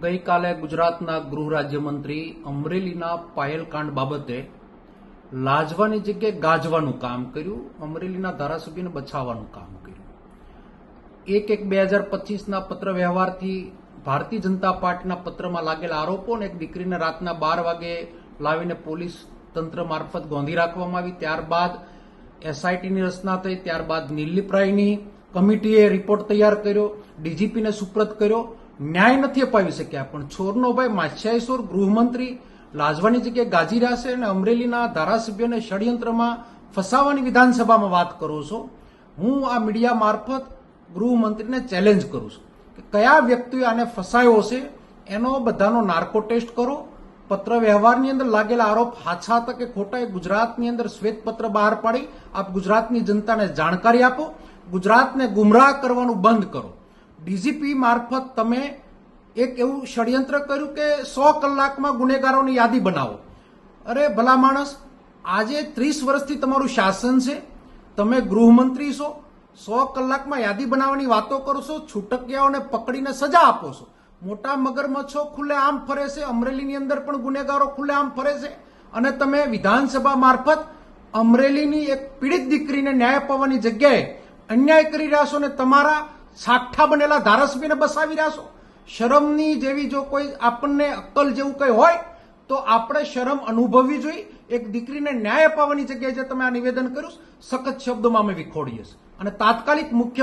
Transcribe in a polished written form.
ગઈકાલે ગુજરાતના ગૃહ રાજ્યમંત્રી અમરેલીના પાયલકાંડ બાબતે લાજવાની જગ્યાએ ગાજવાનું કામ કર્યું, અમરેલીના ધારાસભ્યને બચાવવાનું કામ કર્યું. 1/1/2025ના પત્ર વ્યવહારથી ભારતીય જનતા પાર્ટીના પત્રમાં લાગેલા આરોપો અને એક દીકરીને રાતના 12 વાગે લાવીને પોલીસ તંત્ર મારફત ગોંધી રાખવામાં આવી. ત્યારબાદ એસઆઈટીની રચના થઈ, ત્યારબાદ નિર્લિપ્રાયની કમિટીએ રિપોર્ટ તૈયાર કર્યો, ડીજીપીને સુપ્રત કર્યો. ન્યાય નથી અપાવી શક્યા. પણ છોરનો ભાઈ માછિયાઈસોર ગૃહમંત્રી લાજવાની જગ્યાએ ગાજી રહ્યા છે અને અમરેલીના ધારાસભ્યોને ષડયંત્રમાં ફસાવાની વિધાનસભામાં વાત કરો છો. હું આ મીડિયા મારફત ગૃહમંત્રીને ચેલેન્જ કરું છું કે કયા વ્યક્તિએ આને ફસાયો છે એનો બધાનો નાર્કો ટેસ્ટ કરો. પત્ર વ્યવહારની અંદર લાગેલા આરોપ હાચા હતા કે ખોટા એ ગુજરાતની અંદર શ્વેતપત્ર બહાર પાડી આપ ગુજરાતની જનતાને જાણકારી આપો. ગુજરાતને ગુમરાહ કરવાનું બંધ કરો. ડીજીપી મારફત તમે એક એવું ષડયંત્ર કર્યું કે 100 કલાકમાં ગુનેગારોની યાદી બનાવો. અરે ભલા માણસ, આજે 30 વર્ષથી તમારું શાસન છે, તમે ગૃહમંત્રી છો, 100 કલાકમાં યાદી બનાવવાની વાતો કરો છો, છૂટકિયાઓને પકડીને સજા આપો છો. મોટા મગરમચ્છો ખુલ્લે આમ ફરે છે, અમરેલીની અંદર પણ ગુનેગારો ખુલ્લે આમ ફરે છે અને તમે વિધાનસભા મારફત અમરેલીની એક પીડિત દીકરીને ન્યાય અપાવવાની જગ્યાએ અન્યાય કરી રહ્યા છો અને તમારા સાઠા બનેલા ધારાસભ્યને બસાવી રહ્યા છો. શરમની જેવી જો કોઈ આપણને અક્કલ જેવું કંઈ હોય તો આપણે શરમ અનુભવવી જોઈએ. એક દીકરીને ન્યાય અપાવવાની જગ્યાએ જે તમે આ નિવેદન કર્યું સખત શબ્દોમાં અમે વિખોડીએ છીએ અને તાત્કાલિક મુખ્ય